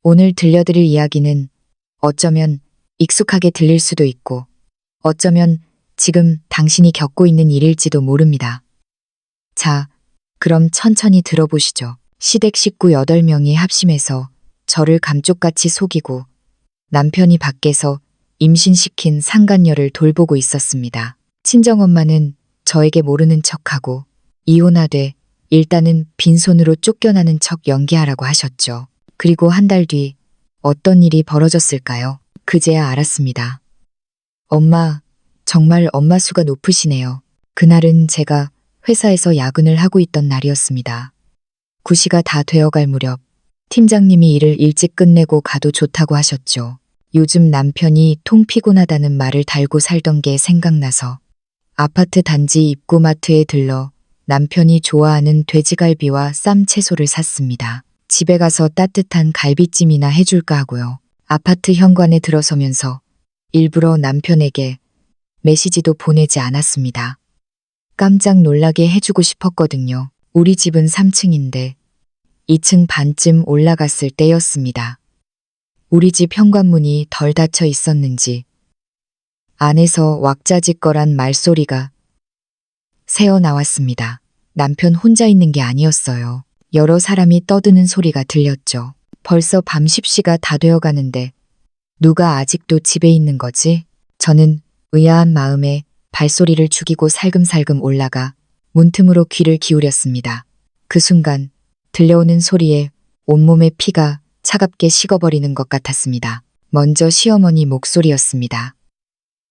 오늘 들려드릴 이야기는 어쩌면 익숙하게 들릴 수도 있고 어쩌면 지금 당신이 겪고 있는 일일지도 모릅니다. 자, 그럼 천천히 들어보시죠. 시댁 식구 8명이 합심해서 저를 감쪽같이 속이고 남편이 밖에서 임신시킨 상간녀를 돌보고 있었습니다. 친정엄마는 저에게 모르는 척하고 이혼하되 일단은 빈손으로 쫓겨나는 척 연기하라고 하셨죠. 그리고 한 달 뒤 어떤 일이 벌어졌을까요? 그제야 알았습니다. 엄마, 정말 엄마 수가 높으시네요. 그날은 제가 회사에서 야근을 하고 있던 날이었습니다. 9시가 다 되어갈 무렵 팀장님이 일을 일찍 끝내고 가도 좋다고 하셨죠. 요즘 남편이 통 피곤하다는 말을 달고 살던 게 생각나서 아파트 단지 입구마트에 들러 남편이 좋아하는 돼지갈비와 쌈 채소를 샀습니다. 집에 가서 따뜻한 갈비찜이나 해줄까 하고요. 아파트 현관에 들어서면서 일부러 남편에게 메시지도 보내지 않았습니다. 깜짝 놀라게 해주고 싶었거든요. 우리 집은 3층인데 2층 반쯤 올라갔을 때였습니다. 우리 집 현관문이 덜 닫혀 있었는지 안에서 왁자지껄한 말소리가 새어 나왔습니다. 남편 혼자 있는 게 아니었어요. 여러 사람이 떠드는 소리가 들렸죠. 벌써 밤 10시가 다 되어 가는데 누가 아직도 집에 있는 거지? 저는 의아한 마음에 발소리를 죽이고 살금살금 올라가 문틈으로 귀를 기울였습니다. 그 순간 들려오는 소리에 온몸의 피가 차갑게 식어버리는 것 같았습니다. 먼저 시어머니 목소리였습니다.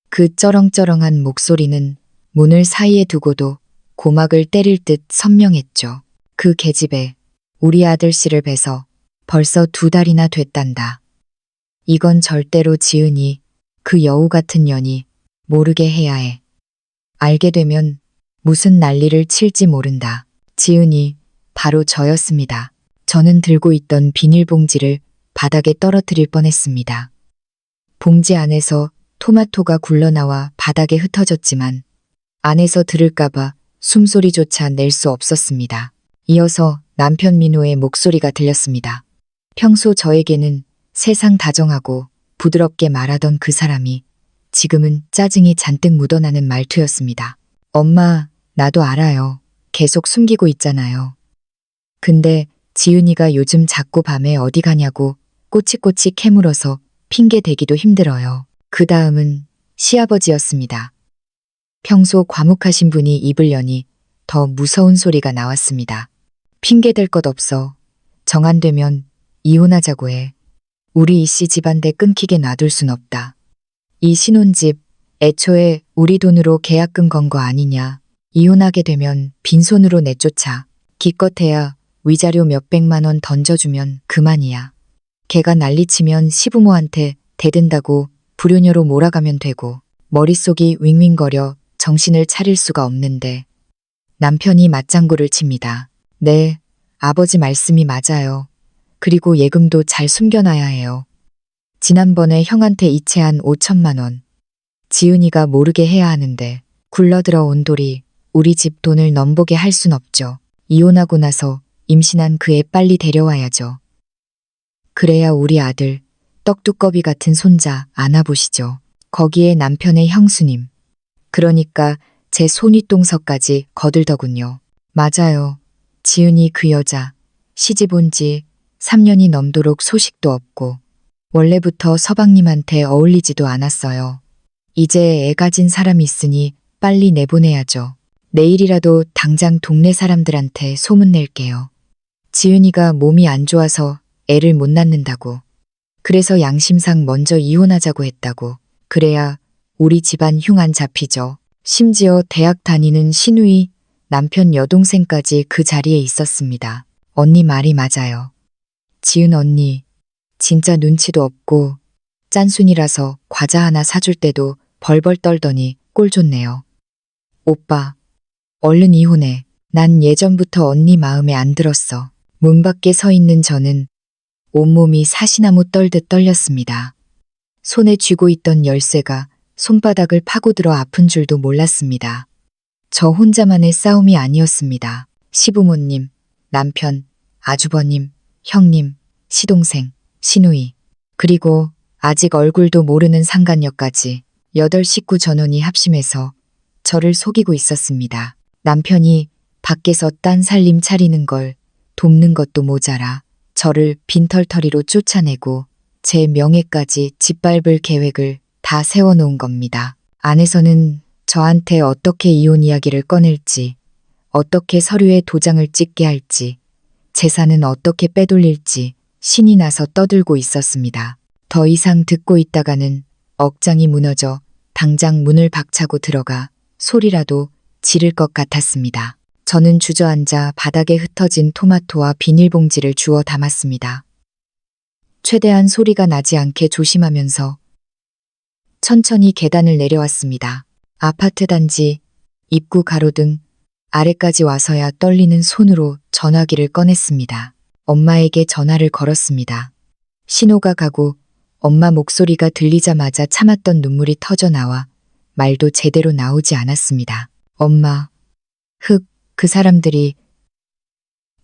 그 쩌렁쩌렁한 목소리는 문을 사이에 두고도 고막을 때릴 듯 선명했죠. 그 계집애, 우리 아들 씨를 뵈서 벌써 2달이나 됐단다. 이건 절대로 지은이, 그 여우 같은 년이 모르게 해야 해. 알게 되면 무슨 난리를 칠지 모른다. 지은이 바로 저였습니다. 저는 들고 있던 비닐봉지를 바닥에 떨어뜨릴 뻔했습니다. 봉지 안에서 토마토가 굴러나와 바닥에 흩어졌지만 안에서 들을까봐 숨소리조차 낼 수 없었습니다. 이어서 남편 민호의 목소리가 들렸습니다. 평소 저에게는 세상 다정하고 부드럽게 말하던 그 사람이 지금은 짜증이 잔뜩 묻어나는 말투였습니다. 엄마, 나도 알아요. 계속 숨기고 있잖아요. 근데 지은이가 요즘 자꾸 밤에 어디 가냐고 꼬치꼬치 캐물어서 핑계 대기도 힘들어요. 그 다음은 시아버지였습니다. 평소 과묵하신 분이 입을 여니 더 무서운 소리가 나왔습니다. 핑계댈 것 없어. 정 안 되면 이혼하자고 해. 우리 이씨 집안대 끊기게 놔둘 순 없다. 이 신혼집 애초에 우리 돈으로 계약금 건 거 아니냐. 이혼하게 되면 빈손으로 내쫓아. 기껏해야 위자료 몇백만 원 던져주면 그만이야. 걔가 난리치면 시부모한테 대든다고 불효녀로 몰아가면 되고 머릿속이 윙윙거려 정신을 차릴 수가 없는데 남편이 맞장구를 칩니다. 네, 아버지 말씀이 맞아요. 그리고 예금도 잘 숨겨놔야 해요. 지난번에 형한테 이체한 5천만 원. 지은이가 모르게 해야 하는데 굴러들어온 돌이 우리 집 돈을 넘보게 할 순 없죠. 이혼하고 나서 임신한 그 애 빨리 데려와야죠. 그래야 우리 아들 떡두꺼비 같은 손자 안아보시죠. 거기에 남편의 형수님. 그러니까 제 손윗동서까지 거들더군요. 맞아요. 지은이 그 여자 시집 온 지 3년이 넘도록 소식도 없고 원래부터 서방님한테 어울리지도 않았어요. 이제 애 가진 사람이 있으니 빨리 내보내야죠. 내일이라도 당장 동네 사람들한테 소문낼게요. 지은이가 몸이 안 좋아서 애를 못 낳는다고. 그래서 양심상 먼저 이혼하자고 했다고. 그래야 우리 집안 흉 안 잡히죠. 심지어 대학 다니는 시누이 남편 여동생까지 그 자리에 있었습니다. 언니 말이 맞아요. 지은 언니 진짜 눈치도 없고 짠순이라서 과자 하나 사줄 때도 벌벌 떨더니 꼴 좋네요. 오빠, 얼른 이혼해. 난 예전부터 언니 마음에 안 들었어. 문 밖에 서 있는 저는 온몸이 사시나무 떨듯 떨렸습니다. 손에 쥐고 있던 열쇠가 손바닥을 파고들어 아픈 줄도 몰랐습니다. 저 혼자만의 싸움이 아니었습니다. 시부모님, 남편, 아주버님, 형님, 시동생, 시누이, 그리고 아직 얼굴도 모르는 상간녀까지 8식구 전원이 합심해서 저를 속이고 있었습니다. 남편이 밖에서 딴 살림 차리는 걸 돕는 것도 모자라 저를 빈털터리로 쫓아내고 제 명예까지 짓밟을 계획을 다 세워놓은 겁니다. 안에서는 저한테 어떻게 이혼 이야기를 꺼낼지, 어떻게 서류에 도장을 찍게 할지, 재산은 어떻게 빼돌릴지 신이 나서 떠들고 있었습니다. 더 이상 듣고 있다가는 억장이 무너져 당장 문을 박차고 들어가 소리라도 지를 것 같았습니다. 저는 주저앉아 바닥에 흩어진 토마토와 비닐봉지를 주워 담았습니다. 최대한 소리가 나지 않게 조심하면서 천천히 계단을 내려왔습니다. 아파트 단지 입구 가로등 아래까지 와서야 떨리는 손으로 전화기를 꺼냈습니다. 엄마에게 전화를 걸었습니다. 신호가 가고 엄마 목소리가 들리자마자 참았던 눈물이 터져 나와 말도 제대로 나오지 않았습니다. 엄마, 그 사람들이,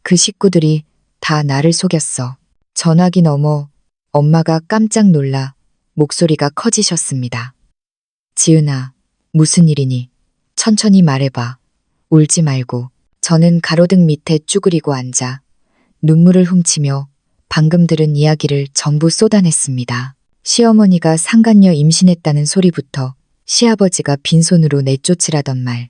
그 식구들이 다 나를 속였어. 전화기 너머 엄마가 깜짝 놀라 목소리가 커지셨습니다. 지은아, 무슨 일이니? 천천히 말해봐. 울지 말고. 저는 가로등 밑에 쭈그리고 앉아 눈물을 훔치며 방금 들은 이야기를 전부 쏟아냈습니다. 시어머니가 상간녀 임신했다는 소리부터 시아버지가 빈손으로 내쫓으라던 말.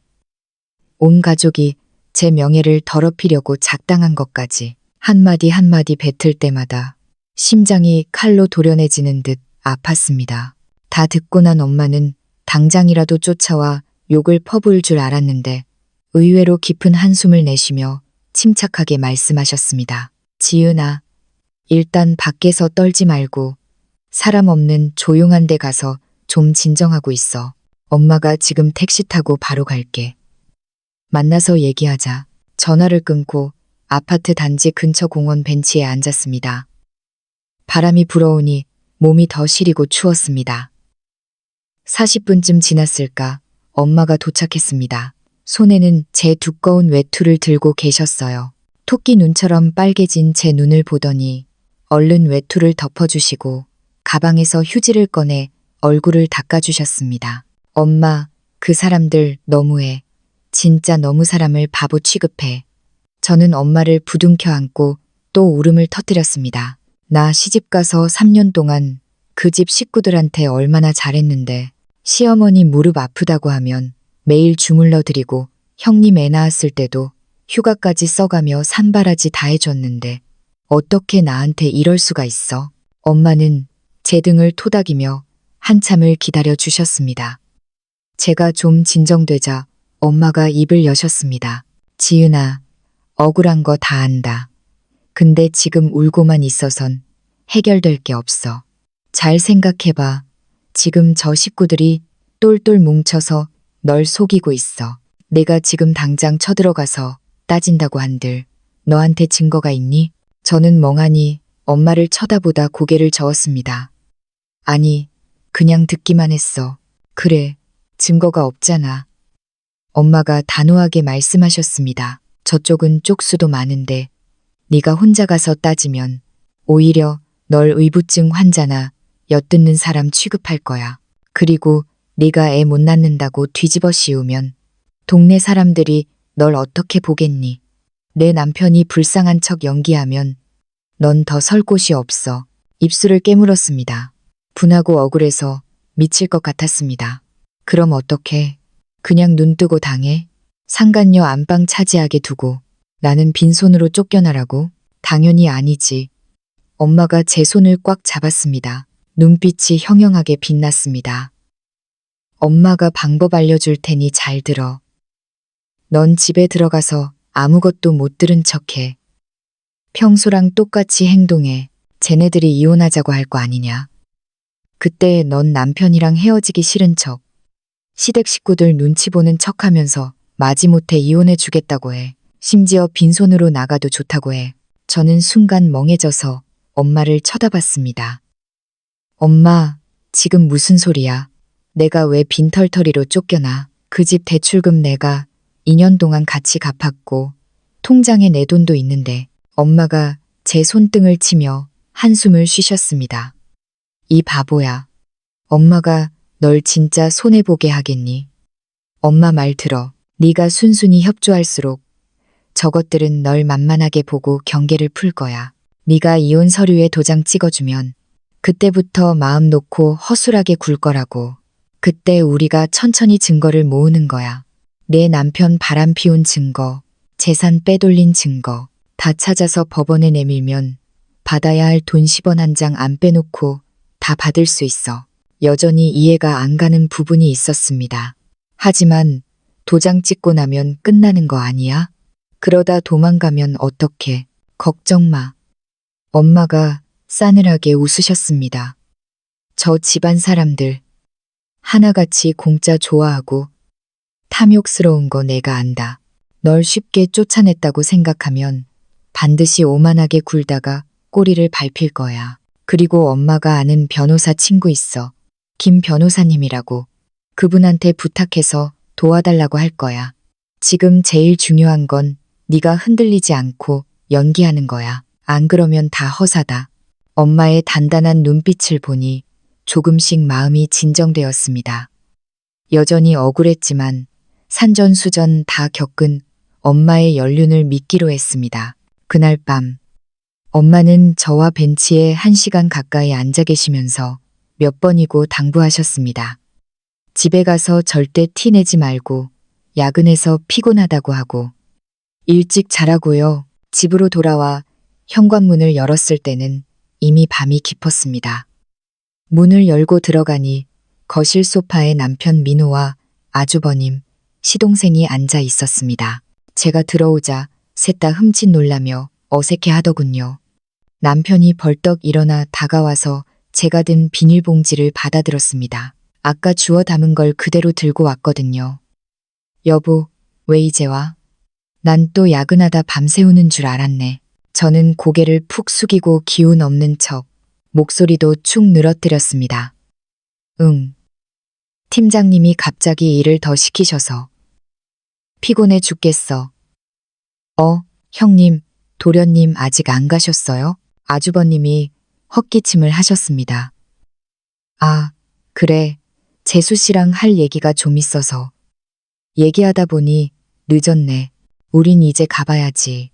온 가족이 제 명예를 더럽히려고 작당한 것까지 한마디 한마디 뱉을 때마다 심장이 칼로 도려내지는 듯 아팠습니다. 다 듣고 난 엄마는 당장이라도 쫓아와 욕을 퍼부을 줄 알았는데 의외로 깊은 한숨을 내쉬며 침착하게 말씀하셨습니다. 지은아, 일단 밖에서 떨지 말고 사람 없는 조용한 데 가서 좀 진정하고 있어. 엄마가 지금 택시 타고 바로 갈게. 만나서 얘기하자. 전화를 끊고 아파트 단지 근처 공원 벤치에 앉았습니다. 바람이 불어오니 몸이 더 시리고 추웠습니다. 40분쯤 지났을까 엄마가 도착했습니다. 손에는 제 두꺼운 외투를 들고 계셨어요. 토끼 눈처럼 빨개진 제 눈을 보더니 얼른 외투를 덮어주시고 가방에서 휴지를 꺼내 얼굴을 닦아주셨습니다. 엄마, 그 사람들 너무해. 진짜 너무 사람을 바보 취급해. 저는 엄마를 부둥켜 안고 또 울음을 터뜨렸습니다. 나 시집가서 3년 동안 그 집 식구들한테 얼마나 잘했는데 시어머니 무릎 아프다고 하면 매일 주물러 드리고 형님 애 낳았을 때도 휴가까지 써가며 산바라지 다 해줬는데 어떻게 나한테 이럴 수가 있어? 엄마는 제 등을 토닥이며 한참을 기다려 주셨습니다. 제가 좀 진정되자 엄마가 입을 여셨습니다. 지은아, 억울한 거 다 안다. 근데 지금 울고만 있어선 해결될 게 없어. 잘 생각해봐. 지금 저 식구들이 똘똘 뭉쳐서 널 속이고 있어. 내가 지금 당장 쳐들어가서 따진다고 한들 너한테 증거가 있니? 저는 멍하니 엄마를 쳐다보다 고개를 저었습니다. 아니, 그냥 듣기만 했어. 그래, 증거가 없잖아. 엄마가 단호하게 말씀하셨습니다. 저쪽은 쪽수도 많은데 네가 혼자 가서 따지면 오히려 널 의부증 환자나 엿듣는 사람 취급할 거야. 그리고 네가 애 못 낳는다고 뒤집어 씌우면 동네 사람들이 널 어떻게 보겠니? 내 남편이 불쌍한 척 연기하면 넌 더 설 곳이 없어. 입술을 깨물었습니다. 분하고 억울해서 미칠 것 같았습니다. 그럼 어떡해? 그냥 눈 뜨고 당해? 상간녀 안방 차지하게 두고 나는 빈손으로 쫓겨나라고? 당연히 아니지. 엄마가 제 손을 꽉 잡았습니다. 눈빛이 형형하게 빛났습니다. 엄마가 방법 알려줄 테니 잘 들어. 넌 집에 들어가서 아무것도 못 들은 척해. 평소랑 똑같이 행동해. 쟤네들이 이혼하자고 할 거 아니냐. 그때 넌 남편이랑 헤어지기 싫은 척, 시댁 식구들 눈치 보는 척하면서 마지못해 이혼해 주겠다고 해. 심지어 빈손으로 나가도 좋다고 해. 저는 순간 멍해져서 엄마를 쳐다봤습니다. 엄마, 지금 무슨 소리야? 내가 왜 빈털터리로 쫓겨나? 그 집 대출금 내가 2년 동안 같이 갚았고 통장에 내 돈도 있는데 엄마가 제 손등을 치며 한숨을 쉬셨습니다. 이 바보야. 엄마가 널 진짜 손해보게 하겠니? 엄마 말 들어. 네가 순순히 협조할수록 저것들은 널 만만하게 보고 경계를 풀 거야. 네가 이혼 서류에 도장 찍어주면 그때부터 마음 놓고 허술하게 굴 거라고. 그때 우리가 천천히 증거를 모으는 거야. 내 남편 바람 피운 증거, 재산 빼돌린 증거 다 찾아서 법원에 내밀면 받아야 할 돈 10원 한 장 안 빼놓고 다 받을 수 있어. 여전히 이해가 안 가는 부분이 있었습니다. 하지만 도장 찍고 나면 끝나는 거 아니야? 그러다 도망가면 어떡해? 걱정 마. 엄마가 싸늘하게 웃으셨습니다. 저 집안 사람들 하나같이 공짜 좋아하고 탐욕스러운 거 내가 안다. 널 쉽게 쫓아냈다고 생각하면 반드시 오만하게 굴다가 꼬리를 밟힐 거야. 그리고 엄마가 아는 변호사 친구 있어. 김 변호사님이라고. 그분한테 부탁해서 도와달라고 할 거야. 지금 제일 중요한 건 네가 흔들리지 않고 연기하는 거야. 안 그러면 다 허사다. 엄마의 단단한 눈빛을 보니 조금씩 마음이 진정되었습니다. 여전히 억울했지만 산전수전 다 겪은 엄마의 연륜을 믿기로 했습니다. 그날 밤 엄마는 저와 벤치에 1시간 가까이 앉아 계시면서 몇 번이고 당부하셨습니다. 집에 가서 절대 티 내지 말고 야근해서 피곤하다고 하고 일찍 자라고요. 집으로 돌아와 현관문을 열었을 때는 이미 밤이 깊었습니다. 문을 열고 들어가니 거실 소파에 남편 민호와 아주버님, 시동생이 앉아 있었습니다. 제가 들어오자 셋 다 흠칫 놀라며 어색해 하더군요. 남편이 벌떡 일어나 다가와서 제가 든 비닐봉지를 받아들었습니다. 아까 주워 담은 걸 그대로 들고 왔거든요. 여보, 왜 이제 와? 난 또 야근하다 밤새우는 줄 알았네. 저는 고개를 푹 숙이고 기운 없는 척 목소리도 축 늘어뜨렸습니다. 응. 팀장님이 갑자기 일을 더 시키셔서. 피곤해 죽겠어. 형님, 도련님 아직 안 가셨어요? 아주버님이 헛기침을 하셨습니다. 아, 그래. 재수 씨랑 할 얘기가 좀 있어서. 얘기하다 보니 늦었네. 우린 이제 가봐야지.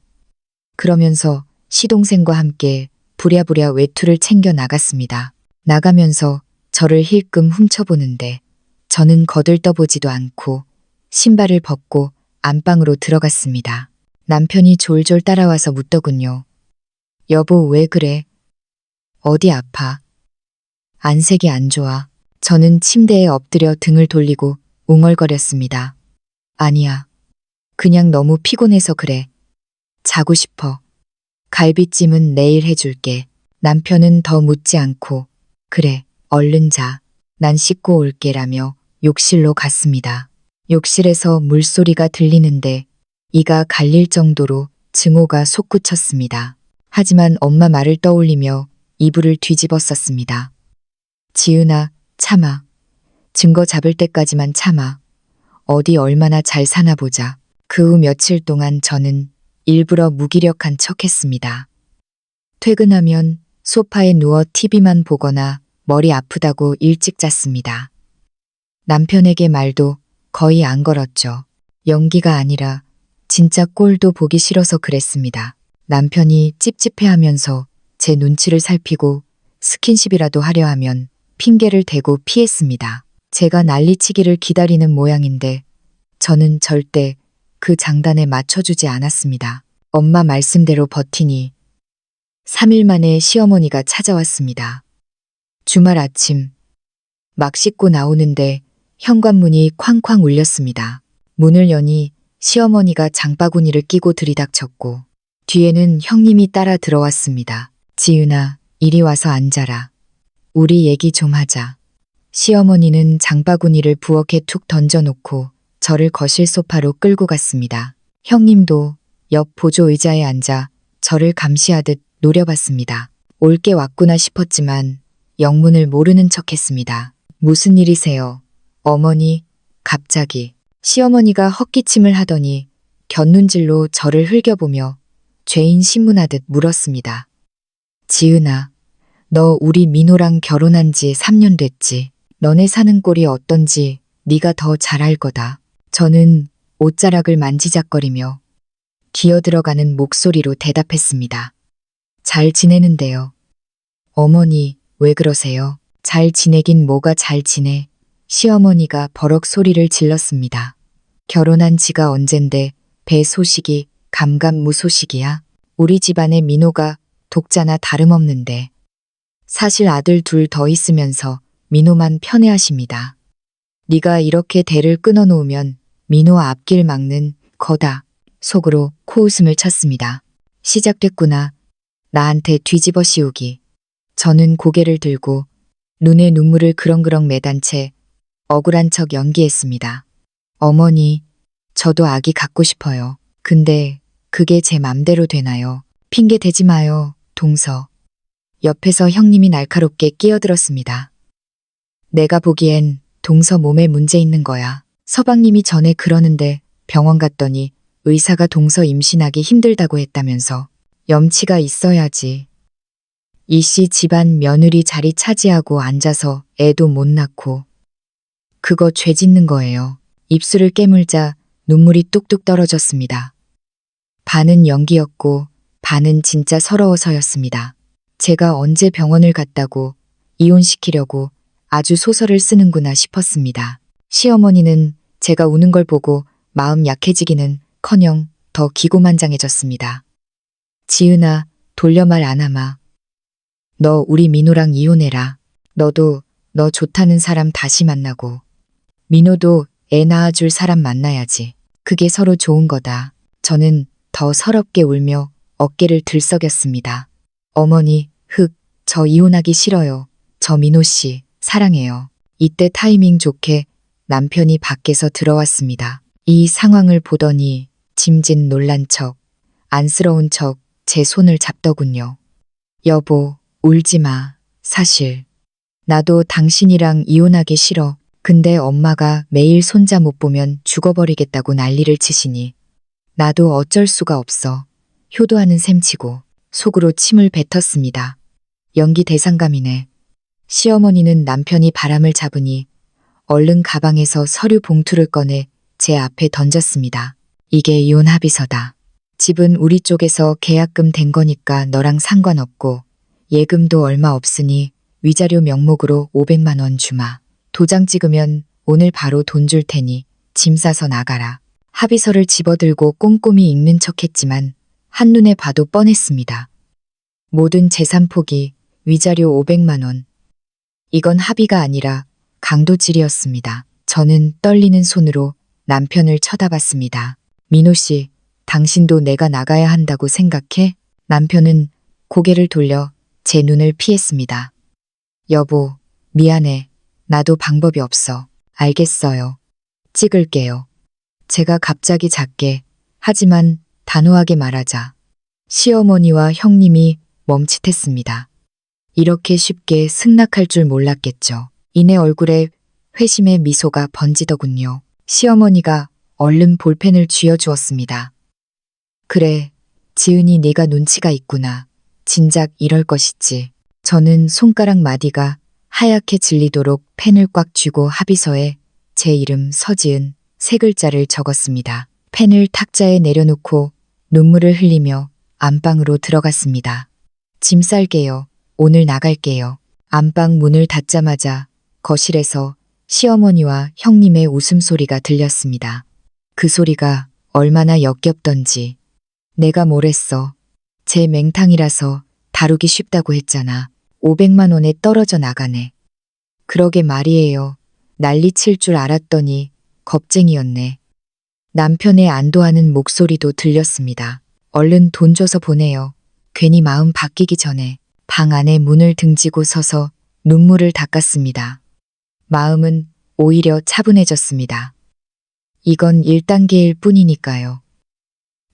그러면서 시동생과 함께 부랴부랴 외투를 챙겨 나갔습니다. 나가면서 저를 힐끔 훔쳐보는데 저는 거들떠보지도 않고 신발을 벗고 안방으로 들어갔습니다. 남편이 졸졸 따라와서 묻더군요. 여보, 왜 그래? 어디 아파? 안색이 안 좋아. 저는 침대에 엎드려 등을 돌리고 웅얼거렸습니다. 아니야. 그냥 너무 피곤해서 그래. 자고 싶어. 갈비찜은 내일 해줄게. 남편은 더 묻지 않고 그래, 얼른 자. 난 씻고 올게라며 욕실로 갔습니다. 욕실에서 물소리가 들리는데 이가 갈릴 정도로 증오가 솟구쳤습니다. 하지만 엄마 말을 떠올리며 이불을 뒤집었었습니다. 지은아, 참아. 증거 잡을 때까지만 참아. 어디 얼마나 잘 사나 보자. 그 후 며칠 동안 저는 일부러 무기력한 척했습니다. 퇴근하면 소파에 누워 TV만 보거나 머리 아프다고 일찍 잤습니다. 남편에게 말도 거의 안 걸었죠. 연기가 아니라 진짜 꼴도 보기 싫어서 그랬습니다. 남편이 찝찝해하면서 제 눈치를 살피고 스킨십이라도 하려 하면 핑계를 대고 피했습니다. 제가 난리치기를 기다리는 모양인데 저는 절대 그 장단에 맞춰주지 않았습니다. 엄마 말씀대로 버티니 3일 만에 시어머니가 찾아왔습니다. 주말 아침 막 씻고 나오는데 현관문이 쾅쾅 울렸습니다. 문을 여니 시어머니가 장바구니를 끼고 들이닥쳤고 뒤에는 형님이 따라 들어왔습니다. 지은아, 이리 와서 앉아라. 우리 얘기 좀 하자. 시어머니는 장바구니를 부엌에 툭 던져놓고 저를 거실 소파로 끌고 갔습니다. 형님도 옆 보조 의자에 앉아 저를 감시하듯 노려봤습니다. 올 게 왔구나 싶었지만 영문을 모르는 척했습니다. 무슨 일이세요? 어머니, 갑자기. 시어머니가 헛기침을 하더니 곁눈질로 저를 흘겨보며 죄인 신문하듯 물었습니다. 지은아, 너 우리 민호랑 결혼한 지 3년 됐지. 너네 사는 꼴이 어떤지 네가 더 잘 알 거다. 저는 옷자락을 만지작거리며 기어들어가는 목소리로 대답했습니다. 잘 지내는데요. 어머니, 왜 그러세요? 잘 지내긴 뭐가 잘 지내. 시어머니가 버럭 소리를 질렀습니다. 결혼한 지가 언젠데 배 소식이 감감무소식이야. 우리 집안의 민호가 독자나 다름없는데. 사실 아들 둘 더 있으면서 민호만 편애하십니다. 네가 이렇게 대를 끊어놓으면 민호 앞길 막는 거다. 속으로 코웃음을 쳤습니다. 시작됐구나. 나한테 뒤집어 씌우기. 저는 고개를 들고 눈에 눈물을 그렁그렁 매단 채 억울한 척 연기했습니다. 어머니, 저도 아기 갖고 싶어요. 근데 그게 제 맘대로 되나요? 핑계 대지 마요, 동서. 옆에서 형님이 날카롭게 끼어들었습니다. 내가 보기엔 동서 몸에 문제 있는 거야. 서방님이 전에 그러는데 병원 갔더니 의사가 동서 임신하기 힘들다고 했다면서. 염치가 있어야지. 이씨 집안 며느리 자리 차지하고 앉아서 애도 못 낳고. 그거 죄 짓는 거예요. 입술을 깨물자 눈물이 뚝뚝 떨어졌습니다. 반은 연기였고 반은 진짜 서러워서였습니다. 제가 언제 병원을 갔다고 이혼시키려고 아주 소설을 쓰는구나 싶었습니다. 시어머니는 제가 우는 걸 보고 마음 약해지기는 커녕 더 기고만장해졌습니다. 지은아, 돌려 말 안 하마. 너 우리 민호랑 이혼해라. 너도 너 좋다는 사람 다시 만나고. 민호도 애 낳아줄 사람 만나야지. 그게 서로 좋은 거다. 저는 더 서럽게 울며 어깨를 들썩였습니다. 어머니, 저 이혼하기 싫어요. 저 민호 씨, 사랑해요. 이때 타이밍 좋게 남편이 밖에서 들어왔습니다. 이 상황을 보더니 짐짓 놀란 척, 안쓰러운 척 제 손을 잡더군요. 여보, 울지 마. 사실 나도 당신이랑 이혼하기 싫어. 근데 엄마가 매일 손자 못 보면 죽어버리겠다고 난리를 치시니 나도 어쩔 수가 없어. 효도하는 셈치고 속으로 침을 뱉었습니다. 연기 대상감이네. 시어머니는 남편이 바람을 잡으니 얼른 가방에서 서류 봉투를 꺼내 제 앞에 던졌습니다. 이게 이혼 합의서다. 집은 우리 쪽에서 계약금 된 거니까 너랑 상관없고 예금도 얼마 없으니 위자료 명목으로 500만 원 주마. 도장 찍으면 오늘 바로 돈 줄 테니 짐 싸서 나가라. 합의서를 집어들고 꼼꼼히 읽는 척했지만 한눈에 봐도 뻔했습니다. 모든 재산 포기, 위자료 500만 원. 이건 합의가 아니라 강도질이었습니다. 저는 떨리는 손으로 남편을 쳐다봤습니다. 민호 씨, 당신도 내가 나가야 한다고 생각해? 남편은 고개를 돌려 제 눈을 피했습니다. 여보, 미안해. 나도 방법이 없어. 알겠어요. 찍을게요. 제가 갑자기 작게, 하지만 단호하게 말하자 시어머니와 형님이 멈칫했습니다. 이렇게 쉽게 승낙할 줄 몰랐겠죠. 이내 얼굴에 회심의 미소가 번지더군요. 시어머니가 얼른 볼펜을 쥐어주었습니다. 그래, 지은이 네가 눈치가 있구나. 진작 이럴 것이지. 저는 손가락 마디가 하얗게 질리도록 펜을 꽉 쥐고 합의서에 제 이름 서지은 3글자를 적었습니다. 펜을 탁자에 내려놓고 눈물을 흘리며 안방으로 들어갔습니다. 짐 쌀게요. 오늘 나갈게요. 안방 문을 닫자마자 거실에서 시어머니와 형님의 웃음소리가 들렸습니다. 그 소리가 얼마나 역겹던지. 내가 뭘 했어. 제 맹탕이라서 다루기 쉽다고 했잖아. 500만 원에 떨어져 나가네. 그러게 말이에요. 난리 칠 줄 알았더니 겁쟁이였네. 남편의 안도하는 목소리도 들렸습니다. 얼른 돈 줘서 보내요. 괜히 마음 바뀌기 전에. 방 안에 문을 등지고 서서 눈물을 닦았습니다. 마음은 오히려 차분해졌습니다. 이건 1단계일 뿐이니까요.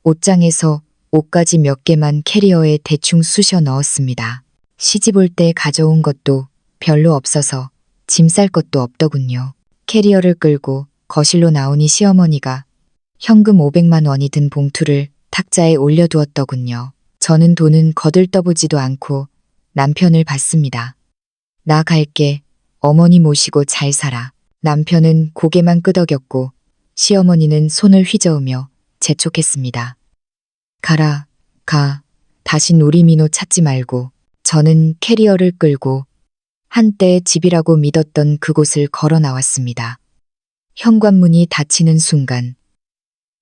옷장에서 옷가지 몇 개만 캐리어에 대충 쑤셔 넣었습니다. 시집 올 때 가져온 것도 별로 없어서 짐 쌀 것도 없더군요. 캐리어를 끌고 거실로 나오니 시어머니가 현금 500만 원이 든 봉투를 탁자에 올려두었더군요. 저는 돈은 거들떠보지도 않고 남편을 받습니다. 나 갈게. 어머니 모시고 잘 살아. 남편은 고개만 끄덕였고 시어머니는 손을 휘저으며 재촉했습니다. 가라, 가. 다신 우리 민호 찾지 말고. 저는 캐리어를 끌고 한때 집이라고 믿었던 그곳을 걸어 나왔습니다. 현관문이 닫히는 순간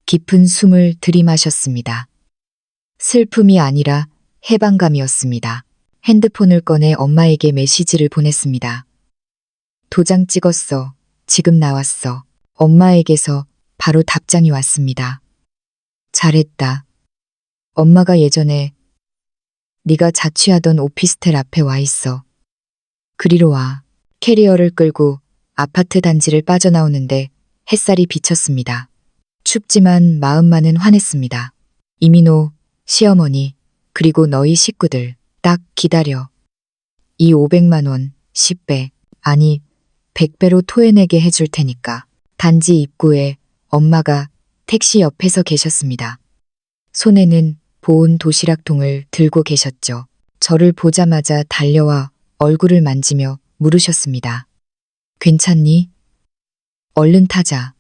깊은 숨을 들이마셨습니다. 슬픔이 아니라 해방감이었습니다. 핸드폰을 꺼내 엄마에게 메시지를 보냈습니다. 도장 찍었어. 지금 나왔어. 엄마에게서 바로 답장이 왔습니다. 잘했다. 엄마가 예전에 네가 자취하던 오피스텔 앞에 와 있어. 그리로 와. 캐리어를 끌고 아파트 단지를 빠져나오는데 햇살이 비쳤습니다. 춥지만 마음만은 환했습니다. 이민호, 시어머니, 그리고 너희 식구들 딱 기다려. 이 500만 원 10배, 아니 100배로 토해내게 해줄 테니까. 단지 입구에 엄마가 택시 옆에서 계셨습니다. 손에는 보온 도시락통을 들고 계셨죠. 저를 보자마자 달려와 얼굴을 만지며 물으셨습니다. 괜찮니? 얼른 타자.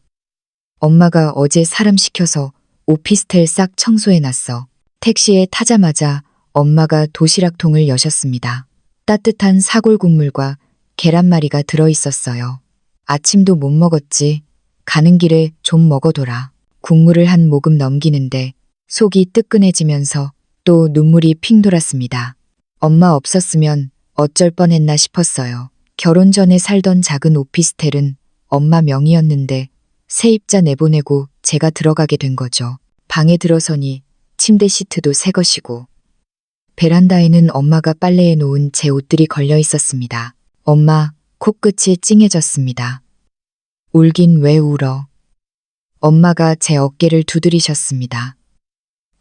엄마가 어제 사람 시켜서 오피스텔 싹 청소해놨어. 택시에 타자마자 엄마가 도시락통을 여셨습니다. 따뜻한 사골 국물과 계란말이가 들어있었어요. 아침도 못 먹었지. 가는 길에 좀 먹어둬라. 국물을 한 모금 넘기는데 속이 뜨끈해지면서 또 눈물이 핑 돌았습니다. 엄마 없었으면 어쩔 뻔했나 싶었어요. 결혼 전에 살던 작은 오피스텔은 엄마 명의였는데 세입자 내보내고 제가 들어가게 된 거죠. 방에 들어서니 침대 시트도 새 것이고 베란다에는 엄마가 빨래해 놓은 제 옷들이 걸려 있었습니다. 엄마 코끝이 찡해졌습니다. 울긴 왜 울어? 엄마가 제 어깨를 두드리셨습니다.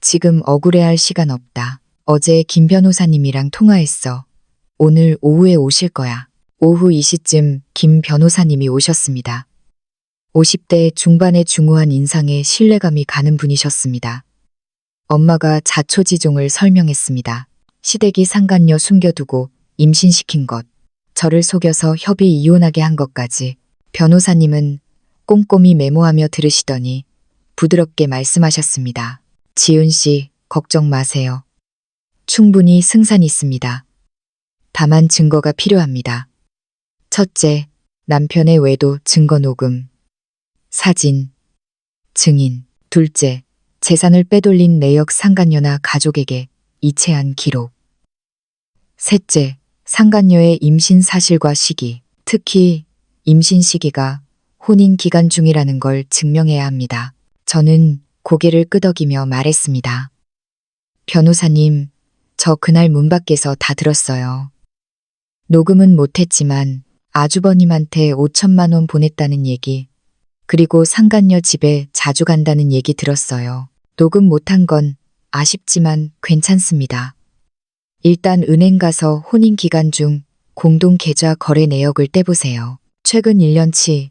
지금 억울해할 시간 없다. 어제 김 변호사님이랑 통화했어. 오늘 오후에 오실 거야. 오후 2시쯤 김 변호사님이 오셨습니다. 50대 중반의 중후한 인상에 신뢰감이 가는 분이셨습니다. 엄마가 자초지종을 설명했습니다. 시댁이 상간녀 숨겨두고 임신시킨 것, 저를 속여서 협의 이혼하게 한 것까지. 변호사님은 꼼꼼히 메모하며 들으시더니 부드럽게 말씀하셨습니다. 지은 씨, 걱정 마세요. 충분히 승산 있습니다. 다만 증거가 필요합니다. 첫째, 남편의 외도 증거 녹음, 사진, 증인. 둘째, 재산을 빼돌린 내역 상간녀나 가족에게 이체한 기록. 셋째, 상간녀의 임신 사실과 시기, 특히 임신 시기가 혼인 기간 중이라는 걸 증명해야 합니다. 저는 고개를 끄덕이며 말했습니다. 변호사님, 저 그날 문 밖에서 다 들었어요. 녹음은 못했지만 아주버님한테 5천만 원 보냈다는 얘기, 그리고 상간녀 집에 자주 간다는 얘기 들었어요. 녹음 못한 건 아쉽지만 괜찮습니다. 일단 은행 가서 혼인 기간 중 공동 계좌 거래 내역을 떼보세요. 최근 1년치,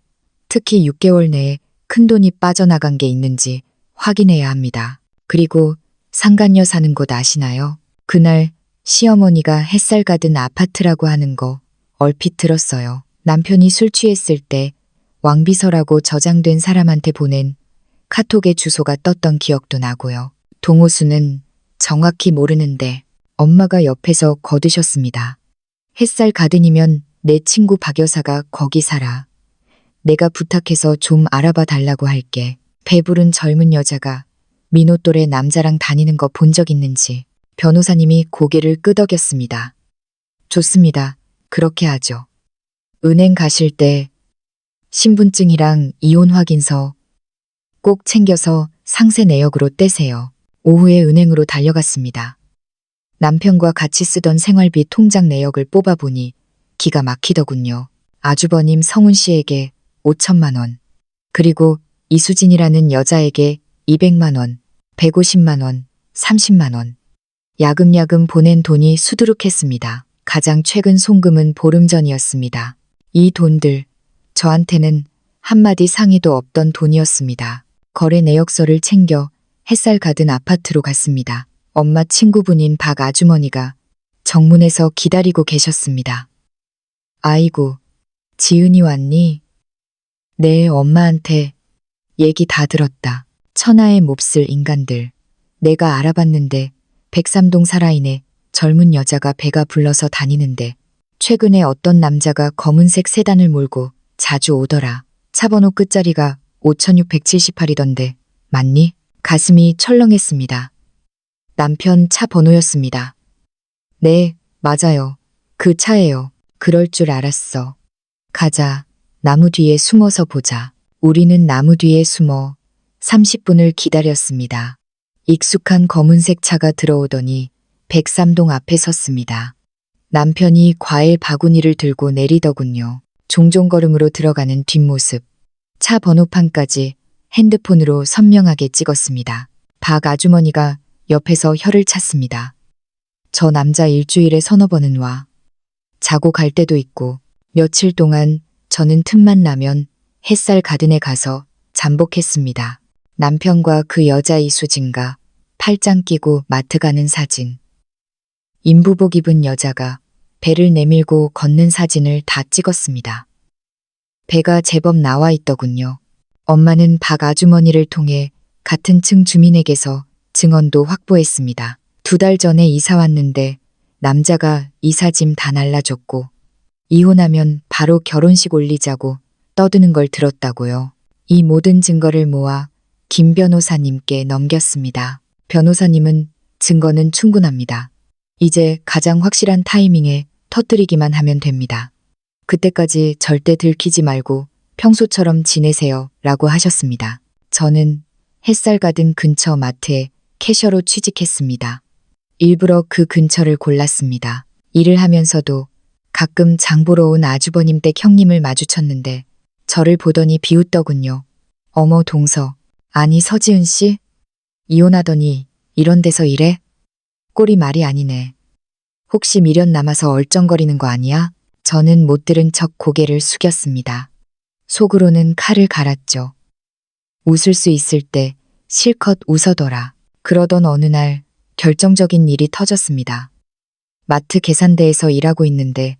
특히 6개월 내에 큰돈이 빠져나간 게 있는지 확인해야 합니다. 그리고 상간녀 사는 곳 아시나요? 그날 시어머니가 햇살 가든 아파트라고 하는 거 얼핏 들었어요. 남편이 술 취했을 때 왕비서라고 저장된 사람한테 보낸 카톡의 주소가 떴던 기억도 나고요. 동호수는 정확히 모르는데 엄마가 옆에서 거드셨습니다. 햇살 가든이면 내 친구 박 여사가 거기 살아. 내가 부탁해서 좀 알아봐 달라고 할게. 배부른 젊은 여자가 민호 또래 남자랑 다니는 거 본 적 있는지. 변호사님이 고개를 끄덕였습니다. 좋습니다. 그렇게 하죠. 은행 가실 때 신분증이랑 이혼 확인서 꼭 챙겨서 상세 내역으로 떼세요. 오후에 은행으로 달려갔습니다. 남편과 같이 쓰던 생활비 통장 내역을 뽑아보니 기가 막히더군요. 아주버님 성훈 씨에게 5천만 원, 그리고 이수진이라는 여자에게 200만 원, 150만 원, 30만 원. 야금야금 보낸 돈이 수두룩했습니다. 가장 최근 송금은 보름 전이었습니다. 이 돈들, 저한테는 한마디 상의도 없던 돈이었습니다. 거래 내역서를 챙겨 햇살 가든 아파트로 갔습니다. 엄마 친구분인 박 아주머니가 정문에서 기다리고 계셨습니다. 아이고, 지은이 왔니? 네, 엄마한테 얘기 다 들었다. 천하의 몹쓸 인간들. 내가 알아봤는데 백삼동 살아있네. 젊은 여자가 배가 불러서 다니는데 최근에 어떤 남자가 검은색 세단을 몰고 자주 오더라. 차 번호 끝자리가 5678이던데 맞니? 가슴이 철렁했습니다. 남편 차 번호였습니다. 네, 맞아요. 그 차예요. 그럴 줄 알았어. 가자. 나무 뒤에 숨어서 보자. 우리는 나무 뒤에 숨어 30분을 기다렸습니다. 익숙한 검은색 차가 들어오더니 백삼동 앞에 섰습니다. 남편이 과일 바구니를 들고 내리더군요. 종종걸음으로 들어가는 뒷모습. 차 번호판까지 핸드폰으로 선명하게 찍었습니다. 박 아주머니가 옆에서 혀를 찼습니다. 저 남자 일주일에 서너 번은 와. 자고 갈 때도 있고 며칠 동안 저는 틈만 나면 햇살 가든에 가서 잠복했습니다. 남편과 그 여자 이수진과 팔짱 끼고 마트 가는 사진. 인부복 입은 여자가 배를 내밀고 걷는 사진을 다 찍었습니다. 배가 제법 나와 있더군요. 엄마는 박 아주머니를 통해 같은 층 주민에게서 증언도 확보했습니다. 2달 전에 이사 왔는데 남자가 이삿짐 다 날라줬고 이혼하면 바로 결혼식 올리자고 떠드는 걸 들었다고요. 이 모든 증거를 모아 김 변호사님께 넘겼습니다. 변호사님은 증거는 충분합니다. 이제 가장 확실한 타이밍에 터뜨리기만 하면 됩니다. 그때까지 절대 들키지 말고 평소처럼 지내세요 라고 하셨습니다. 저는 햇살 가든 근처 마트에 캐셔로 취직했습니다. 일부러 그 근처를 골랐습니다. 일을 하면서도 가끔 장 보러 온 아주버님 댁 형님을 마주쳤는데 저를 보더니 비웃더군요. 어머 동서, 아니 서지은 씨? 이혼하더니 이런 데서 일해? 꼴이 말이 아니네. 혹시 미련 남아서 얼쩡거리는 거 아니야? 저는 못 들은 척 고개를 숙였습니다. 속으로는 칼을 갈았죠. 웃을 수 있을 때 실컷 웃어둬라. 그러던 어느 날 결정적인 일이 터졌습니다. 마트 계산대에서 일하고 있는데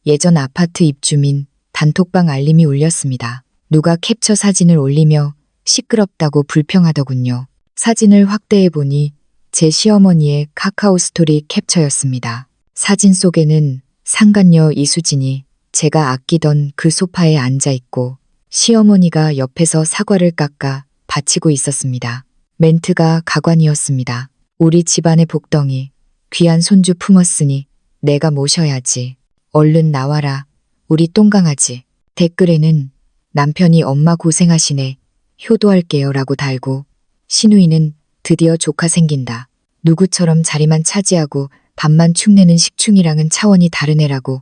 예전 아파트 입주민 단톡방 알림이 울렸습니다. 누가 캡처 사진을 올리며 시끄럽다고 불평하더군요. 사진을 확대해 보니 제 시어머니의 카카오 스토리 캡처였습니다. 사진 속에는 상간녀 이수진이 제가 아끼던 그 소파에 앉아 있고 시어머니가 옆에서 사과를 깎아 바치고 있었습니다. 멘트가 가관이었습니다. 우리 집안의 복덩이, 귀한 손주 품었으니 내가 모셔야지. 얼른 나와라, 우리 똥강아지. 댓글에는 남편이 엄마 고생하시네, 효도할게요 라고 달고 시누이는 드디어 조카 생긴다. 누구처럼 자리만 차지하고 밥만 축내는 식충이랑은 차원이 다르네라고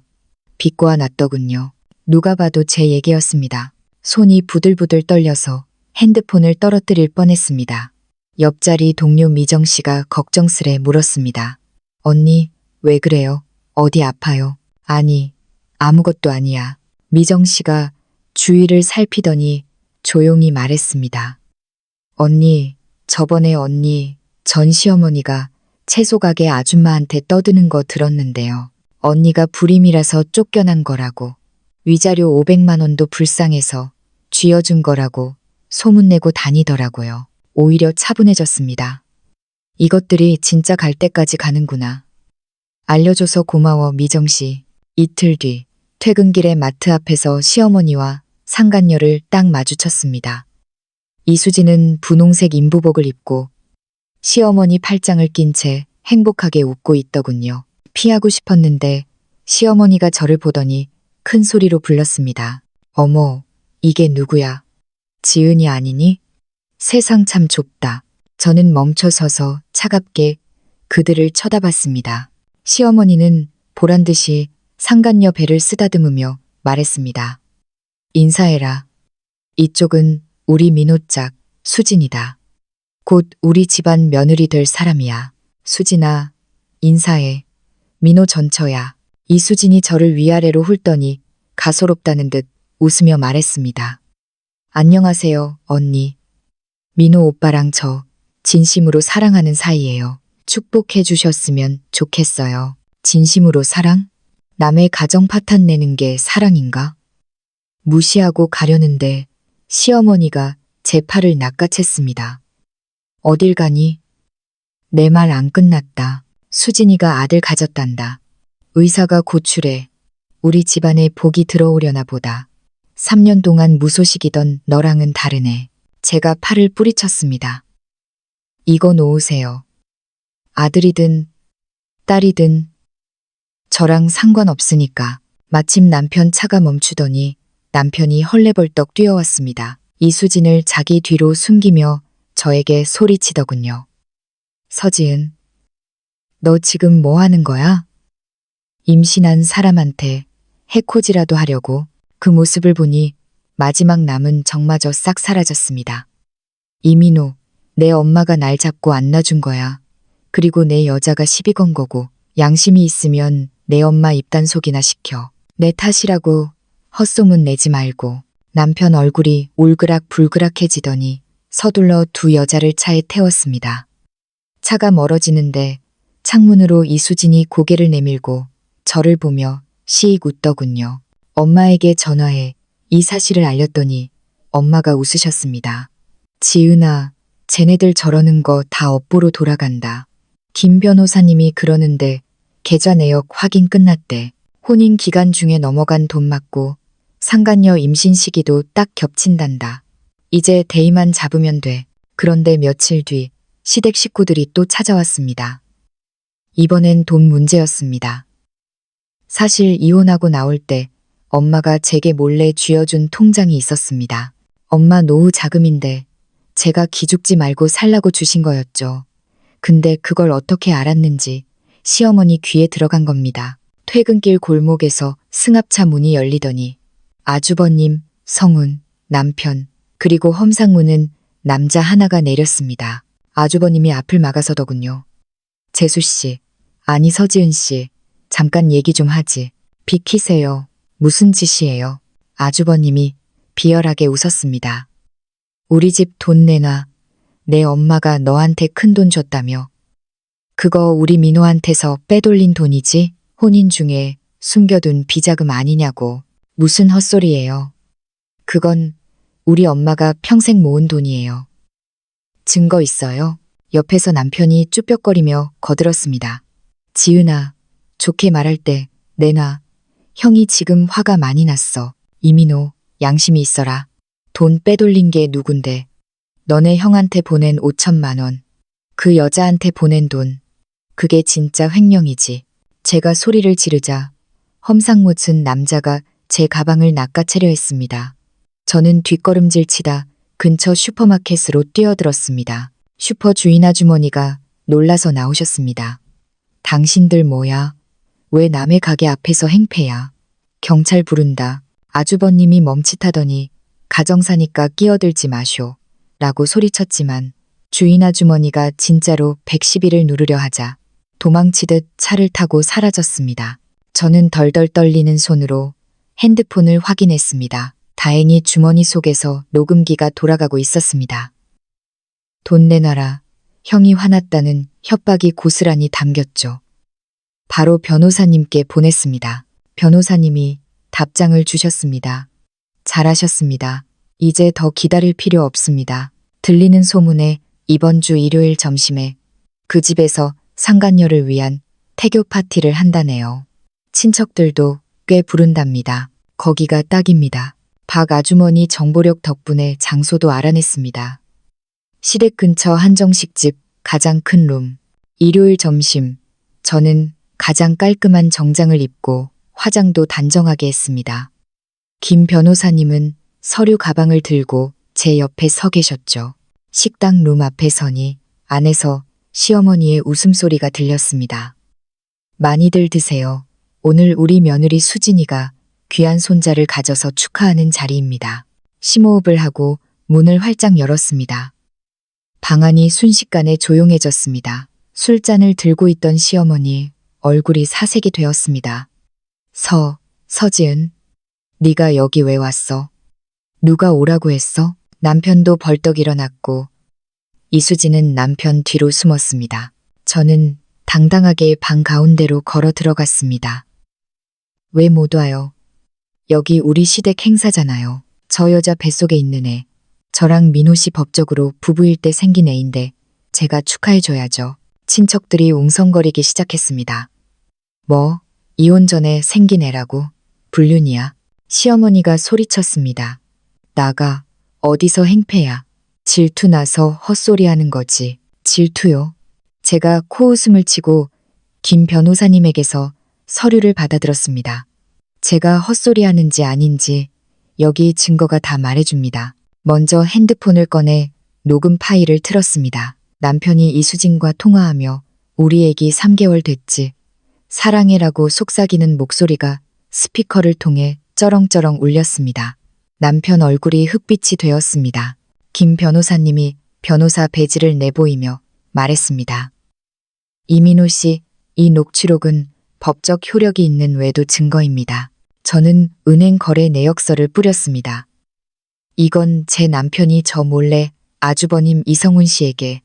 비꼬아 놨더군요. 누가 봐도 제 얘기였습니다. 손이 부들부들 떨려서 핸드폰을 떨어뜨릴 뻔했습니다. 옆자리 동료 미정 씨가 걱정스레 물었습니다. 언니, 왜 그래요? 어디 아파요? 아니, 아무것도 아니야. 미정 씨가 주위를 살피더니 조용히 말했습니다. 언니, 저번에 언니 전 시어머니가 채소 가게 아줌마한테 떠드는 거 들었는데요. 언니가 불임이라서 쫓겨난 거라고. 위자료 500만 원도 불쌍해서 쥐어준 거라고 소문내고 다니더라고요. 오히려 차분해졌습니다. 이것들이 진짜 갈 때까지 가는구나. 알려줘서 고마워 미정씨. 이틀 뒤 퇴근길에 마트 앞에서 시어머니와 상간녀를 딱 마주쳤습니다. 이수진은 분홍색 인부복을 입고 시어머니 팔짱을 낀 채 행복하게 웃고 있더군요. 피하고 싶었는데 시어머니가 저를 보더니 큰 소리로 불렀습니다. 어머, 이게 누구야? 지은이 아니니? 세상 참 좁다. 저는 멈춰서서 차갑게 그들을 쳐다봤습니다. 시어머니는 보란듯이 상간녀 배를 쓰다듬으며 말했습니다. 인사해라. 이쪽은 우리 민호짝 수진이다. 곧 우리 집안 며느리 될 사람이야. 수진아, 인사해. 민호 전처야. 이수진이 저를 위아래로 훑더니 가소롭다는 듯 웃으며 말했습니다. 안녕하세요, 언니. 민호 오빠랑 저 진심으로 사랑하는 사이예요. 축복해 주셨으면 좋겠어요. 진심으로 사랑? 남의 가정 파탄 내는 게 사랑인가? 무시하고 가려는데 시어머니가 제 팔을 낚아챘습니다. 어딜 가니? 내 말 안 끝났다. 수진이가 아들 가졌단다. 의사가 고출해. 우리 집안에 복이 들어오려나 보다. 3년 동안 무소식이던 너랑은 다르네. 제가 팔을 뿌리쳤습니다. 이거 놓으세요. 아들이든 딸이든 저랑 상관없으니까. 마침 남편 차가 멈추더니 남편이 헐레벌떡 뛰어왔습니다. 이수진을 자기 뒤로 숨기며 저에게 소리치더군요. 서지은, 너 지금 뭐 하는 거야? 임신한 사람한테 해코지라도 하려고. 그 모습을 보니 마지막 남은 정마저 싹 사라졌습니다. 이민호, 내 엄마가 날 잡고 안 놔준 거야. 그리고 내 여자가 시비 건 거고, 양심이 있으면 내 엄마 입단속이나 시켜. 내 탓이라고 헛소문 내지 말고. 남편 얼굴이 울그락불그락해지더니 서둘러 두 여자를 차에 태웠습니다. 차가 멀어지는데 창문으로 이수진이 고개를 내밀고 저를 보며 시익 웃더군요. 엄마에게 전화해 이 사실을 알렸더니 엄마가 웃으셨습니다. 지은아, 쟤네들 저러는 거 다 업보로 돌아간다. 김 변호사님이 그러는데 계좌 내역 확인 끝났대. 혼인 기간 중에 넘어간 돈 맞고 상간녀 임신 시기도 딱 겹친단다. 이제 대의만 잡으면 돼. 그런데 며칠 뒤 시댁 식구들이 또 찾아왔습니다. 이번엔 돈 문제였습니다. 사실 이혼하고 나올 때 엄마가 제게 몰래 쥐어준 통장이 있었습니다. 엄마 노후 자금인데 제가 기죽지 말고 살라고 주신 거였죠. 근데 그걸 어떻게 알았는지 시어머니 귀에 들어간 겁니다. 퇴근길 골목에서 승합차 문이 열리더니 아주버님, 성훈, 남편, 그리고 험상무는 남자 하나가 내렸습니다. 아주버님이 앞을 막아서더군요. 재수씨, 아니 서지은씨, 잠깐 얘기 좀 하지. 비키세요. 무슨 짓이에요? 아주버님이 비열하게 웃었습니다. 우리 집 돈 내놔. 내 엄마가 너한테 큰돈 줬다며. 그거 우리 민호한테서 빼돌린 돈이지? 혼인 중에 숨겨둔 비자금 아니냐고. 무슨 헛소리예요. 그건 우리 엄마가 평생 모은 돈이에요. 증거 있어요? 옆에서 남편이 쭈뼛거리며 거들었습니다. 지은아, 좋게 말할 때 내놔. 형이 지금 화가 많이 났어. 이민호, 양심이 있어라. 돈 빼돌린 게 누군데. 너네 형한테 보낸 5천만 원. 그 여자한테 보낸 돈. 그게 진짜 횡령이지. 제가 소리를 지르자 험상무슨 남자가 제 가방을 낚아채려 했습니다. 저는 뒷걸음질 치다 근처 슈퍼마켓으로 뛰어들었습니다. 슈퍼 주인 아주머니가 놀라서 나오셨습니다. 당신들 뭐야? 왜 남의 가게 앞에서 행패야? 경찰 부른다. 아주버님이 멈칫하더니 가정사니까 끼어들지 마쇼. 라고 소리쳤지만 주인 아주머니가 진짜로 110일을 누르려 하자 도망치듯 차를 타고 사라졌습니다. 저는 덜덜 떨리는 손으로 핸드폰을 확인했습니다. 다행히 주머니 속에서 녹음기가 돌아가고 있었습니다. 돈 내놔라. 형이 화났다는 협박이 고스란히 담겼죠. 바로 변호사님께 보냈습니다. 변호사님이 답장을 주셨습니다. 잘하셨습니다. 이제 더 기다릴 필요 없습니다. 들리는 소문에 이번 주 일요일 점심에 그 집에서 상간녀를 위한 태교 파티를 한다네요. 친척들도 꽤 부른답니다. 거기가 딱입니다. 박 아주머니 정보력 덕분에 장소도 알아냈습니다. 시댁 근처 한정식집 가장 큰 룸. 일요일 점심, 저는 가장 깔끔한 정장을 입고 화장도 단정하게 했습니다. 김 변호사님은 서류 가방을 들고 제 옆에 서 계셨죠. 식당 룸 앞에 서니 안에서 시어머니의 웃음소리가 들렸습니다. 많이들 드세요. 오늘 우리 며느리 수진이가 귀한 손자를 가져서 축하하는 자리입니다. 심호흡을 하고 문을 활짝 열었습니다. 방 안이 순식간에 조용해졌습니다. 술잔을 들고 있던 시어머니 얼굴이 사색이 되었습니다. 서지은, 네가 여기 왜 왔어? 누가 오라고 했어? 남편도 벌떡 일어났고 이수진은 남편 뒤로 숨었습니다. 저는 당당하게 방 가운데로 걸어 들어갔습니다. 왜 못 와요? 여기 우리 시댁 행사잖아요. 저 여자 뱃속에 있는 애. 저랑 민호 씨 법적으로 부부일 때 생긴 애인데 제가 축하해줘야죠. 친척들이 웅성거리기 시작했습니다. 뭐, 이혼 전에 생긴 애라고? 불륜이야. 시어머니가 소리쳤습니다. 나가, 어디서 행패야. 질투나서 헛소리하는 거지. 질투요. 제가 코웃음을 치고 김 변호사님에게서 서류를 받아들었습니다. 제가 헛소리하는지 아닌지 여기 증거가 다 말해줍니다. 먼저 핸드폰을 꺼내 녹음 파일을 틀었습니다. 남편이 이수진과 통화하며 우리 애기 3개월 됐지. 사랑해라고 속삭이는 목소리가 스피커를 통해 쩌렁쩌렁 울렸습니다. 남편 얼굴이 흑빛이 되었습니다. 김 변호사님이 변호사 배지를 내보이며 말했습니다. 이민호 씨, 이 녹취록은 법적 효력이 있는 외도 증거입니다. 저는 은행 거래 내역서를 뿌렸습니다. 이건 제 남편이 저 몰래 아주버님 이성훈 씨에게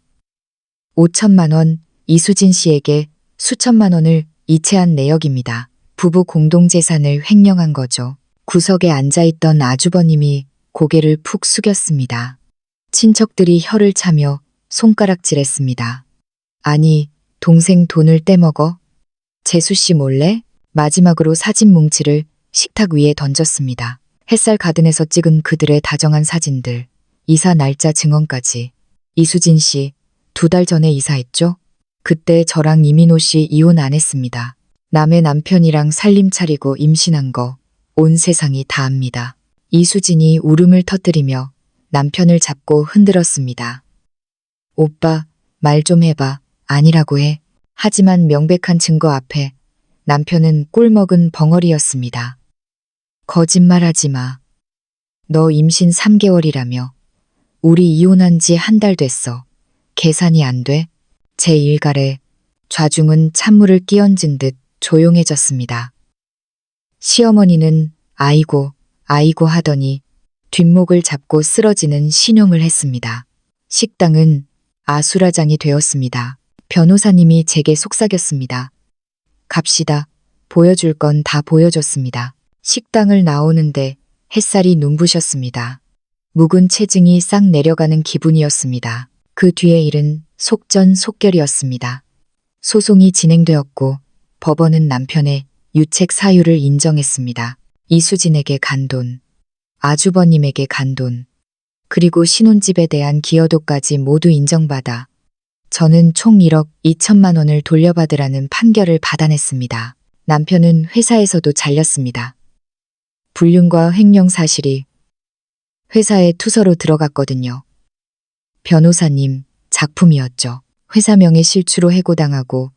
5천만 원, 이수진 씨에게 수천만 원을 이체한 내역입니다. 부부 공동재산을 횡령한 거죠. 구석에 앉아있던 아주버님이 고개를 푹 숙였습니다. 친척들이 혀를 차며 손가락질했습니다. 아니, 동생 돈을 떼먹어? 재수 씨 몰래? 마지막으로 사진 뭉치를 식탁 위에 던졌습니다. 햇살 가든에서 찍은 그들의 다정한 사진들, 이사 날짜 증언까지. 이수진 씨, 2달 전에 이사했죠? 그때 저랑 이민호 씨 이혼 안 했습니다. 남의 남편이랑 살림 차리고 임신한 거 온 세상이 다 압니다. 이수진이 울음을 터뜨리며 남편을 잡고 흔들었습니다. 오빠, 말 좀 해봐. 아니라고 해. 하지만 명백한 증거 앞에 남편은 꿀먹은 벙어리였습니다. 거짓말하지 마. 너 임신 3개월이라며. 우리 이혼한 지 1달 됐어. 계산이 안 돼? 제 일갈에 좌중은 찬물을 끼얹은 듯 조용해졌습니다. 시어머니는 아이고, 아이고 하더니 뒷목을 잡고 쓰러지는 신용을 했습니다. 식당은 아수라장이 되었습니다. 변호사님이 제게 속삭였습니다. 갑시다. 보여줄 건 다 보여줬습니다. 식당을 나오는데 햇살이 눈부셨습니다. 묵은 체증이 싹 내려가는 기분이었습니다. 그 뒤의 일은 속전속결이었습니다. 소송이 진행되었고 법원은 남편의 유책 사유를 인정했습니다. 이수진에게 간 돈, 아주버님에게 간 돈, 그리고 신혼집에 대한 기여도까지 모두 인정받아 저는 총 1억 2천만 원을 돌려받으라는 판결을 받아냈습니다. 남편은 회사에서도 잘렸습니다. 불륜과 횡령 사실이 회사에 투서로 들어갔거든요. 변호사님, 작품이었죠. 회사명의 실추로 해고당하고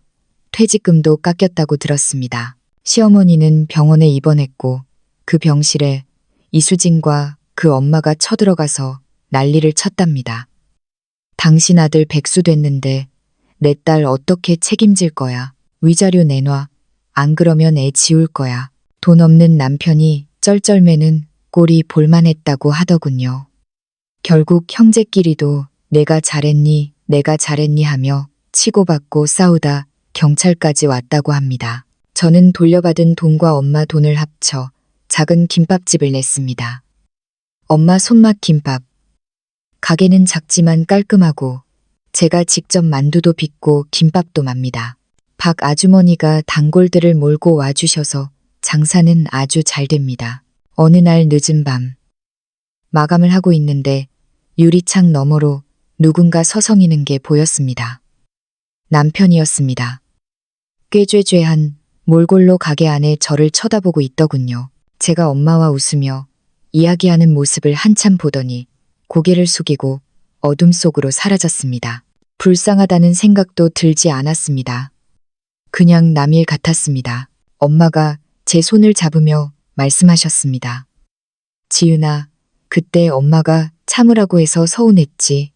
퇴직금도 깎였다고 들었습니다. 시어머니는 병원에 입원했고 그 병실에 이수진과 그 엄마가 쳐들어가서 난리를 쳤답니다. 당신 아들 백수 됐는데 내 딸 어떻게 책임질 거야. 위자료 내놔. 안 그러면 애 지울 거야. 돈 없는 남편이 쩔쩔매는 꼴이 볼만했다고 하더군요. 결국 형제끼리도 내가 잘했니 하며 치고받고 싸우다 경찰까지 왔다고 합니다. 저는 돌려받은 돈과 엄마 돈을 합쳐 작은 김밥집을 냈습니다. 엄마 손맛 김밥. 가게는 작지만 깔끔하고 제가 직접 만두도 빚고 김밥도 맙니다. 박 아주머니가 단골들을 몰고 와주셔서 장사는 아주 잘 됩니다. 어느 날 늦은 밤 마감을 하고 있는데 유리창 너머로 누군가 서성이는 게 보였습니다. 남편이었습니다. 꾀죄죄한 몰골로 가게 안에 저를 쳐다보고 있더군요. 제가 엄마와 웃으며 이야기하는 모습을 한참 보더니 고개를 숙이고 어둠 속으로 사라졌습니다. 불쌍하다는 생각도 들지 않았습니다. 그냥 남일 같았습니다. 엄마가 제 손을 잡으며 말씀하셨습니다. 지은아, 그때 엄마가 참으라고 해서 서운했지.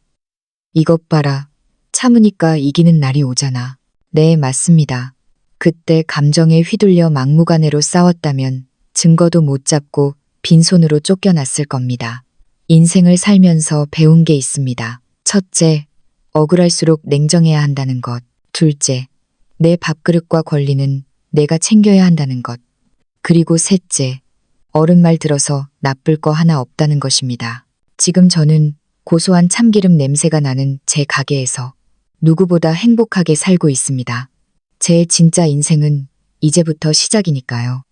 이것 봐라. 참으니까 이기는 날이 오잖아. 네, 맞습니다. 그때 감정에 휘둘려 막무가내로 싸웠다면 증거도 못 잡고 빈손으로 쫓겨났을 겁니다. 인생을 살면서 배운 게 있습니다. 첫째, 억울할수록 냉정해야 한다는 것. 둘째, 내 밥그릇과 권리는 내가 챙겨야 한다는 것. 그리고 셋째, 어른 말 들어서 나쁠 거 하나 없다는 것입니다. 지금 저는 고소한 참기름 냄새가 나는 제 가게에서 누구보다 행복하게 살고 있습니다. 제 진짜 인생은 이제부터 시작이니까요.